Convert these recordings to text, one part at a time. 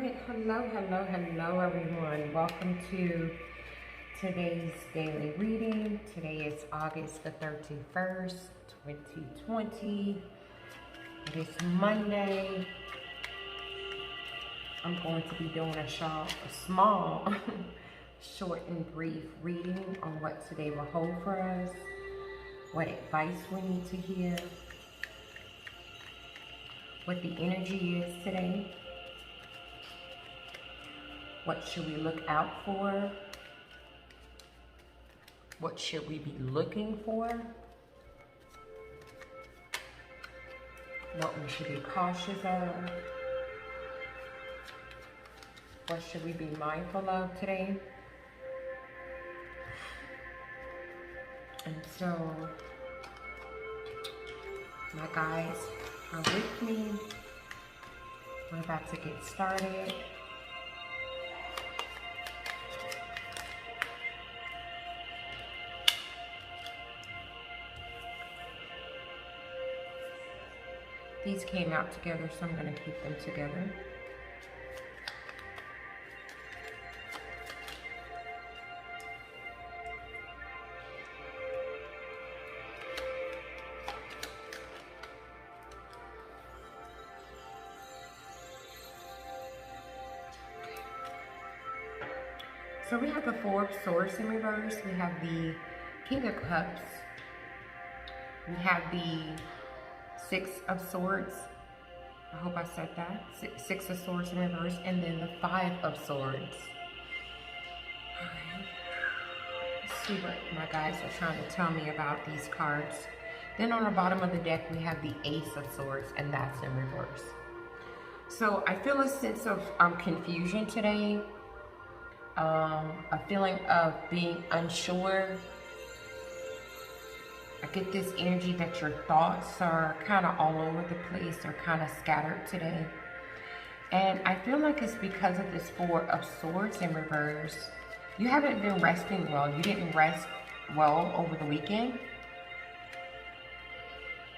right, hello everyone. Welcome to today's daily reading. Today is August the 31st, 2020. It is Monday. I'm going to be doing a small, short and brief reading on what today will hold for us, what advice we need to hear, what the energy is today. What should we look out for? What should we be looking for? What we should be cautious of? What should we be mindful of today? And so, my guides are with me. We're about to get started. These came out together, so I'm going to keep them together. So we have the Four of Swords in reverse. We have the King of Cups. We have the Six of Swords. I hope I said that. Six of Swords in reverse. And then the Five of Swords. Alright. Let's see what my guys are trying to tell me about these cards. Then on the bottom of the deck, we have the Ace of Swords, and that's in reverse. So I feel a sense of confusion today. A feeling of being unsure. I get this energy that your thoughts are kind of all over the place. They're kind of scattered today. And I feel like it's because of this Four of Swords in reverse. You haven't been resting well. You didn't rest well over the weekend.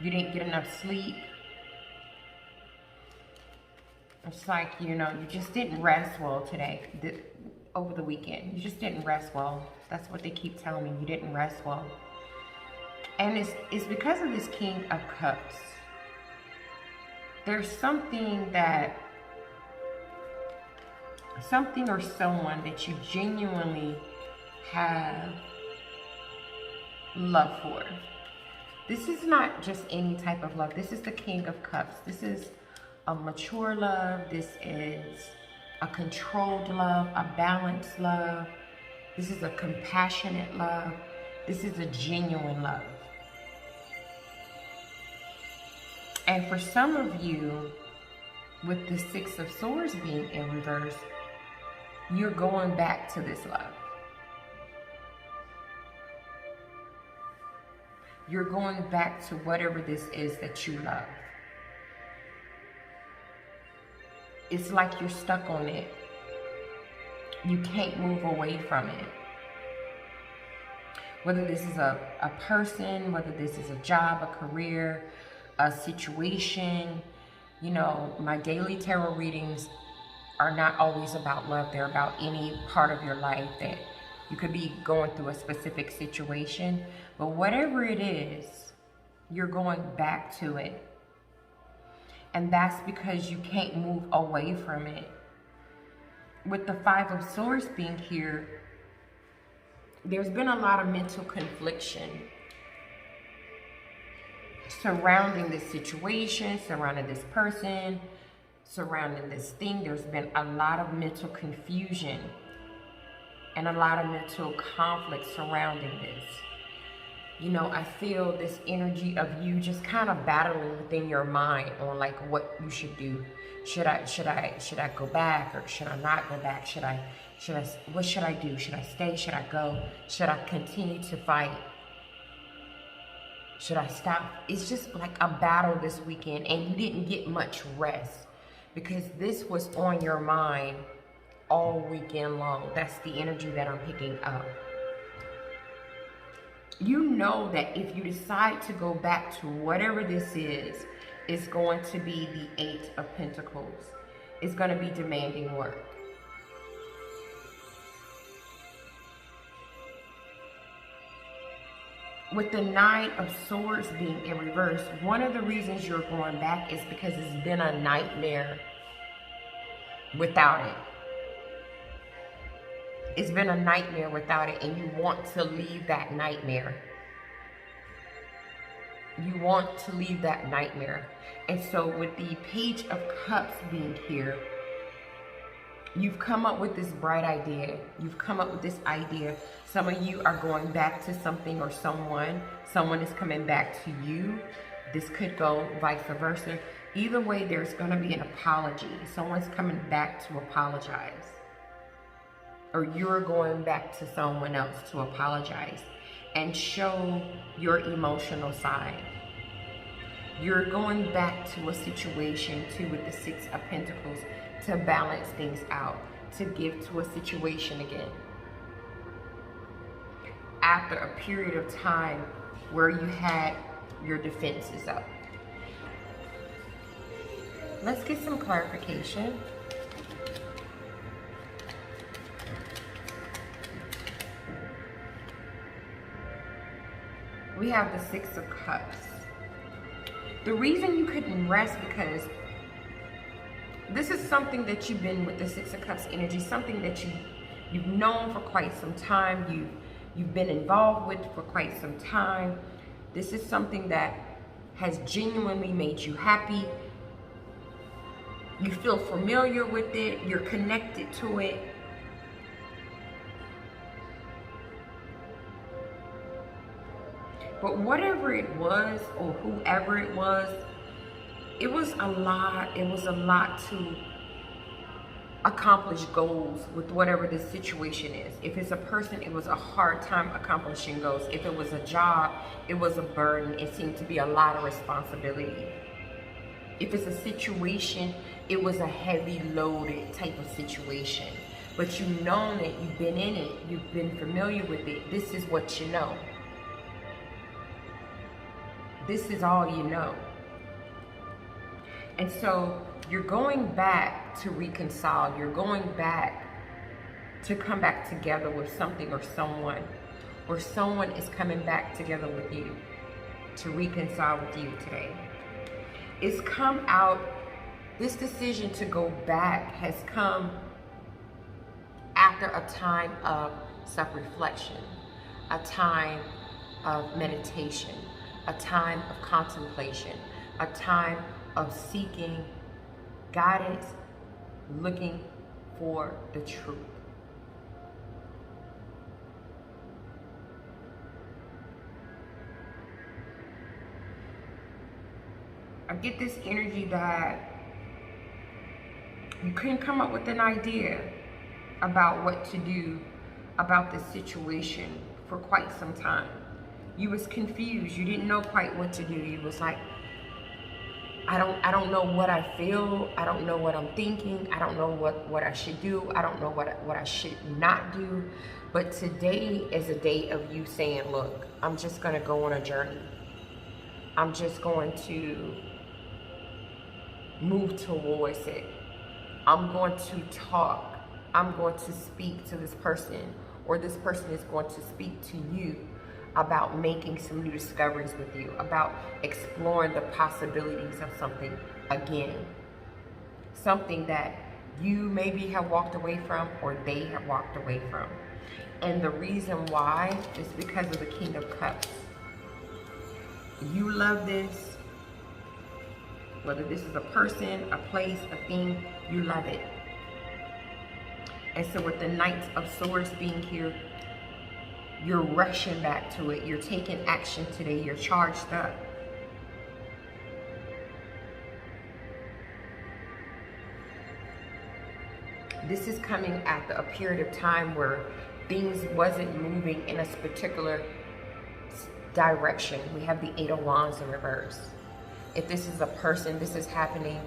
You didn't get enough sleep. It's like, you know, you just didn't rest well today, over the weekend. You just didn't rest well. That's what they keep telling me. You didn't rest well. And it's because of this King of Cups. There's something or someone that you genuinely have love for. This is not just any type of love. This is the King of Cups. This is a mature love. This is a controlled love, a balanced love. This is a compassionate love. This is a genuine love. And for some of you, with the Six of Swords being in reverse, you're going back to this love. You're going back to whatever this is that you love. It's like you're stuck on it. You can't move away from it. Whether this is a person, whether this is a job, a career, a situation. You know, my daily tarot readings are not always about love. They're about any part of your life that you could be going through a specific situation. But whatever it is, you're going back to it. And that's because you can't move away from it. With the Five of Swords being here, there's been a lot of mental confliction surrounding this situation, surrounding this person, surrounding this thing. There's been a lot of mental confusion and a lot of mental conflict surrounding this. You know, I feel this energy of you just kind of battling within your mind on like what you should do. Should I go back, or should I not go back? What should I do? Should I stay? Should I go? Should I continue to fight? Should I stop? It's just like a battle this weekend, and you didn't get much rest because this was on your mind all weekend long. That's the energy that I'm picking up. You know that if you decide to go back to whatever this is, it's going to be the Eight of Pentacles. is going to be demanding work. With the Nine of Swords being in reverse, one of the reasons you're going back is because it's been a nightmare without it. It's been a nightmare without it, and you want to leave that nightmare. You want to leave that nightmare. And so with the Page of Cups being here, you've come up with this bright idea. You've come up with this idea. Some of you are going back to something or someone. Someone is coming back to you. This could go vice versa. Either way, there's going to be an apology. Someone's coming back to apologize. Or you're going back to someone else to apologize and show your emotional side. You're going back to a situation too with the Six of Pentacles to balance things out, to give to a situation again. After a period of time where you had your defenses up. Let's get some clarification. We have the Six of Cups. The reason you couldn't rest because this is something that you've been with the Six of Cups energy, something that you've known for quite some time, you've been involved with for quite some time. This is something that has genuinely made you happy. You feel familiar with it, you're connected to it. But whatever it was, or whoever it was a lot. It was a lot to accomplish goals with whatever this situation is. If it's a person, it was a hard time accomplishing goals. If it was a job, it was a burden. It seemed to be a lot of responsibility. If it's a situation, it was a heavy loaded type of situation. But you've known it, you've been in it, you've been familiar with it. This is what you know. This is all you know. And so you're going back to reconcile. You're going back to come back together with something or someone. Or someone is coming back together with you to reconcile with you today. It's come out, this decision to go back has come after a time of self-reflection, a time of meditation, a time of contemplation, a time of seeking guidance, looking for the truth. I get this energy that you couldn't come up with an idea about what to do about this situation for quite some time. You was confused. You didn't know quite what to do. You was like, I don't know what I feel. I don't know what I'm thinking. I don't know what I should do. I don't know what I should not do. But today is a day of you saying, look, I'm just going to go on a journey. I'm just going to move towards it. I'm going to talk. I'm going to speak to this person, or this person is going to speak to you about making some new discoveries with you, about exploring the possibilities of something again. Something that you maybe have walked away from, or they have walked away from. And the reason why is because of the King of Cups. You love this. Whether this is a person, a place, a thing, you love it. And so with the Knight of Swords being here, you're rushing back to it. You're taking action today. You're charged up. This is coming after a period of time where things wasn't moving in a particular direction. We have the Eight of Wands in reverse. If this is a person, this is happening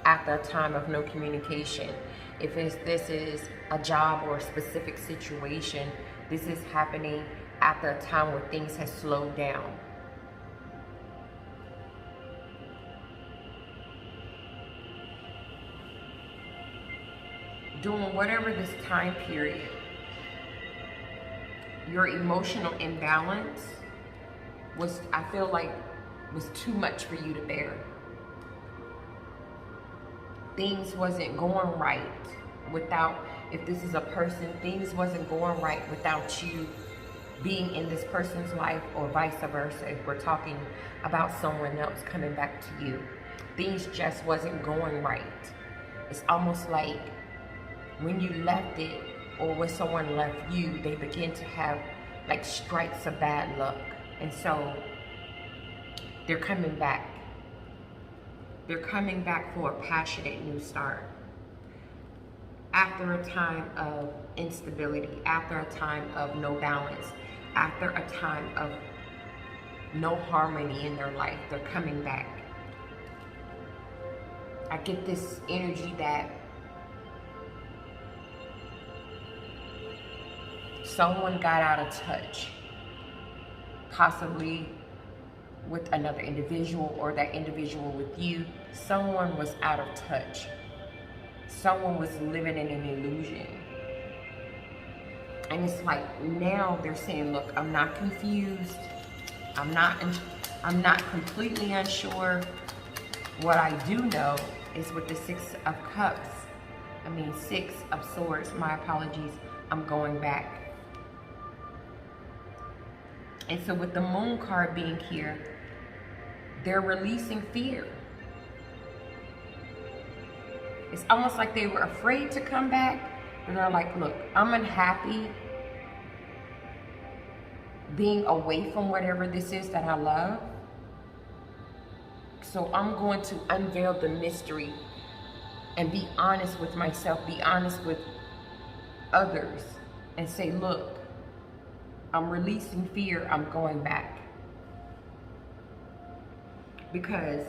after a time of no communication. If this is a job or a specific situation, this is happening after a time where things have slowed down. during whatever this time period, your emotional imbalance was, I feel like, was too much for you to bear. Things wasn't going right without, if this is a person, things wasn't going right without you being in this person's life, or vice versa. If we're talking about someone else coming back to you, things just wasn't going right. It's almost like when you left it, or when someone left you, they begin to have like strikes of bad luck. And so they're coming back. They're coming back for a passionate new start. After a time of instability, after a time of no balance, after a time of no harmony in their life, they're coming back. I get this energy that someone got out of touch, possibly with another individual, or that individual with you. Someone was out of touch. Someone was living in an illusion. And it's like, now they're saying, look, I'm not confused. I'm not completely unsure. What I do know is with the Six of Swords, my apologies, I'm going back. And so with the Moon card being here, they're releasing fear. It's almost like they were afraid to come back. And they're like, look, I'm unhappy being away from whatever this is that I love. So I'm going to unveil the mystery and be honest with myself, be honest with others, and say, look, I'm releasing fear, I'm going back. Because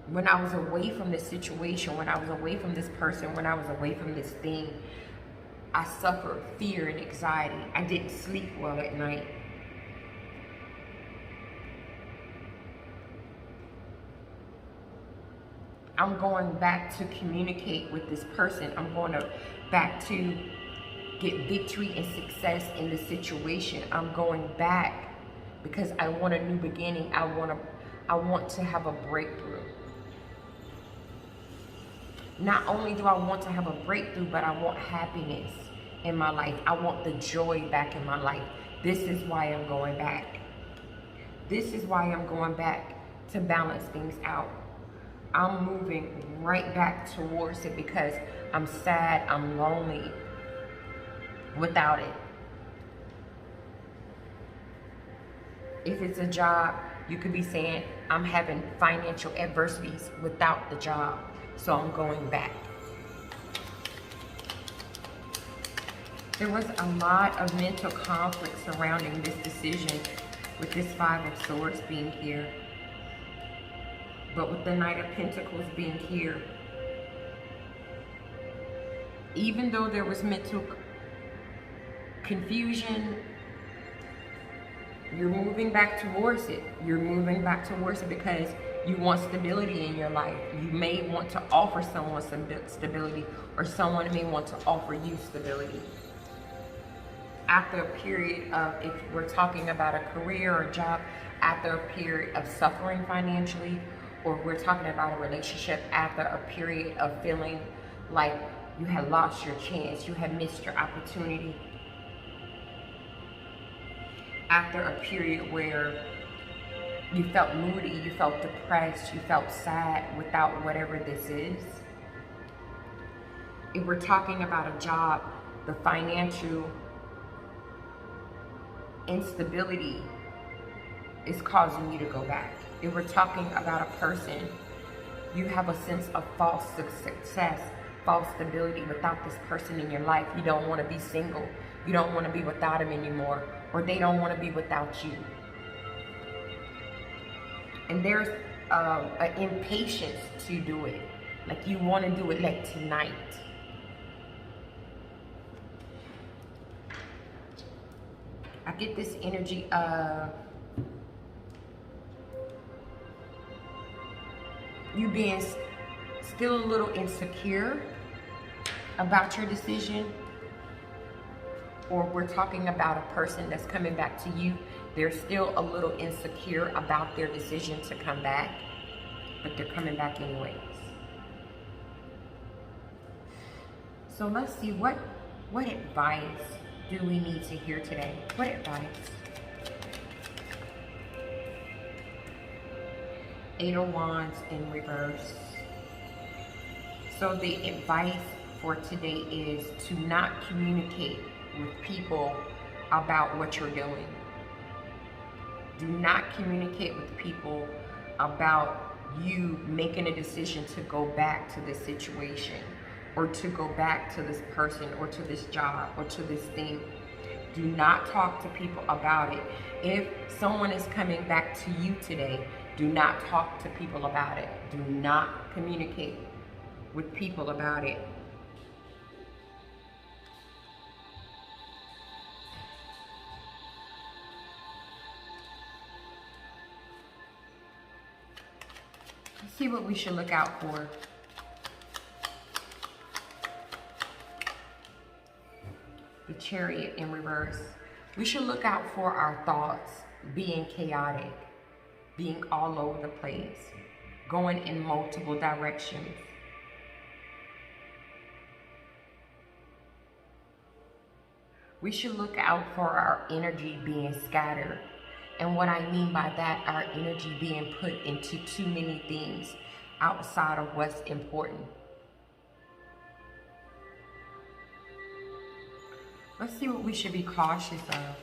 when I was away from this situation, when I was away from this person, when I was away from this thing, I suffered fear and anxiety. I didn't sleep well at night. I'm going back to communicate with this person. I'm going back to get victory and success in the situation. I'm going back because I want a new beginning. I want to have a breakthrough. Not only do I want to have a breakthrough, but I want happiness in my life. I want the joy back in my life. This is why I'm going back. This is why I'm going back, to balance things out. I'm moving right back towards it because I'm sad, I'm lonely without it. If it's a job, you could be saying, I'm having financial adversities without the job, so I'm going back. There was a lot of mental conflict surrounding this decision with this Five of Swords being here. But with the Knight of Pentacles being here, even though there was mental confusion, you're moving back towards it. You're moving back towards it because you want stability in your life. You may want to offer someone some stability, or someone may want to offer you stability. After a period of, if we're talking about a career or job, after a period of suffering financially, or we're talking about a relationship after a period of feeling like you had lost your chance, you had missed your opportunity. After a period where you felt moody, you felt depressed, you felt sad without whatever this is. If we're talking about a job, the financial instability is causing you to go back. If we're talking about a person, you have a sense of false success, false stability without this person in your life. You don't want to be single. You don't want to be without him anymore, or they don't want to be without you. And there's an impatience to do it. Like you want to do it like tonight. I get this energy of you being still a little insecure about your decision, or we're talking about a person that's coming back to you. They're still a little insecure about their decision to come back, but they're coming back anyways. So let's see, what advice do we need to hear today? What advice? Eight of Wands in reverse. So the advice for today is to not communicate with people about what you're doing. Do not communicate with people about you making a decision to go back to this situation, or to go back to this person, or to this job, or to this thing. Do not talk to people about it. If someone is coming back to you today, do not talk to people about it. Do not communicate with people about it. Let's see what we should look out for. The Chariot in reverse. We should look out for our thoughts being chaotic, being all over the place, going in multiple directions. We should look out for our energy being scattered. And what I mean by that, our energy being put into too many things outside of what's important. Let's see what we should be cautious of.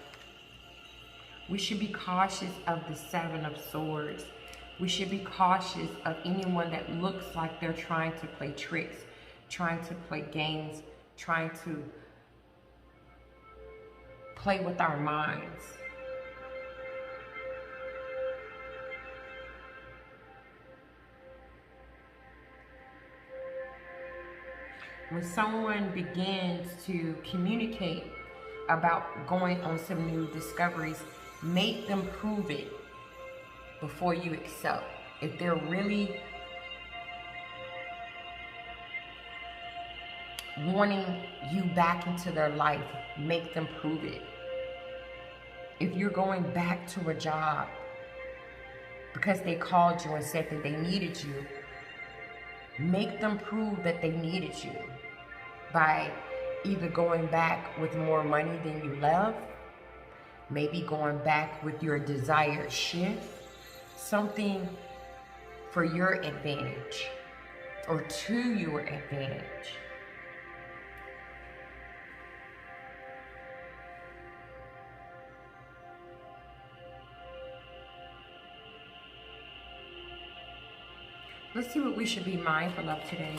We should be cautious of the Seven of Swords. We should be cautious of anyone that looks like they're trying to play tricks, trying to play games, trying to play with our minds. When someone begins to communicate about going on some new discoveries, make them prove it before you accept. If they're really wanting you back into their life, make them prove it. If you're going back to a job because they called you and said that they needed you, make them prove that they needed you by either going back with more money than you left, maybe going back with your desired shift, something for your advantage or to your advantage. Let's see what we should be mindful of today.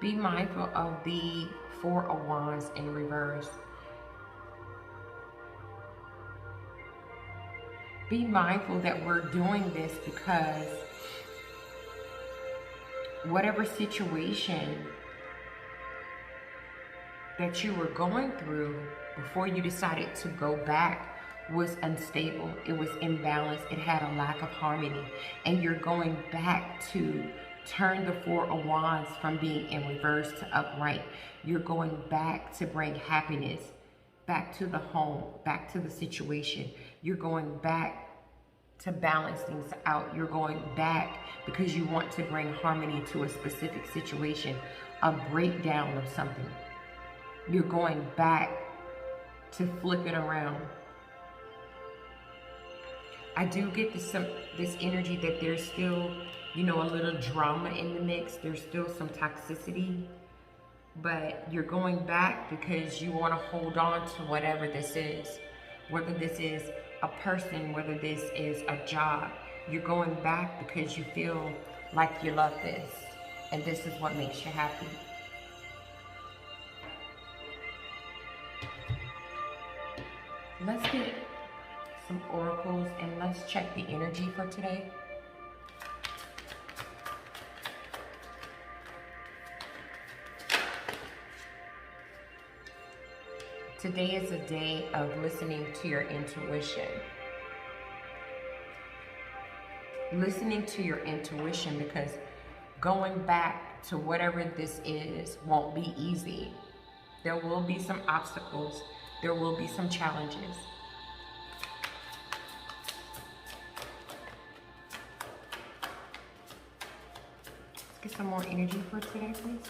Be mindful of the Four of Wands in reverse. Be mindful that we're doing this because whatever situation that you were going through before you decided to go back was unstable. It was imbalanced. It had a lack of harmony. And you're going back to turn the Four of Wands from being in reverse to upright. You're going back to bring happiness back to the home, back to the situation. You're going back to balance things out. You're going back because you want to bring harmony to a specific situation, a breakdown of something. You're going back to flip it around. I do get this energy that there's still, you know, a little drama in the mix. There's still some toxicity, but you're going back because you want to hold on to whatever this is, whether this is a person, whether this is a job. You're going back because you feel like you love this, and this is what makes you happy. Let's get some oracles and let's check the energy for today. Today is a day of listening to your intuition. listening to your intuition, because going back to whatever this is won't be easy. There will be some obstacles. There will be some challenges. Let's get some more energy for today, please.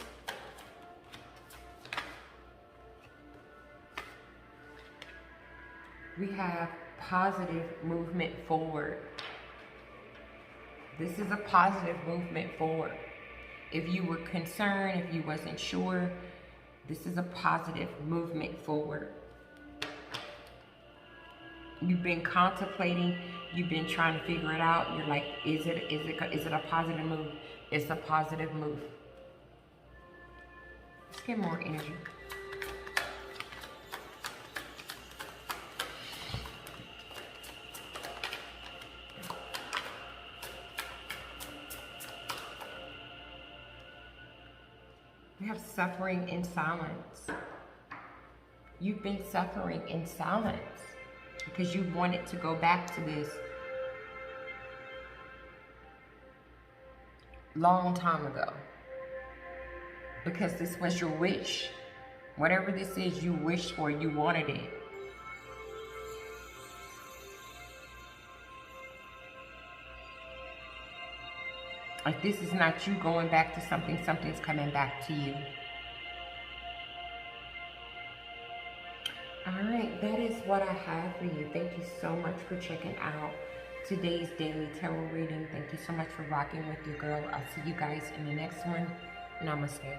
We have positive movement forward. This is a positive movement forward. If you were concerned, if you wasn't sure, this is a positive movement forward. You've been contemplating, you've been trying to figure it out. You're like, is it a positive move? It's a positive move. Let's get more energy. We have suffering in silence. You've been suffering in silence because you wanted to go back to this long time ago. Because this was your wish. Whatever this is you wished for, you wanted it. Like, this is not you going back to something, something's coming back to you. Alright, that is what I have for you. Thank you so much for checking out today's daily tarot reading. Thank you so much for rocking with your girl. I'll see you guys in the next one. Namaste.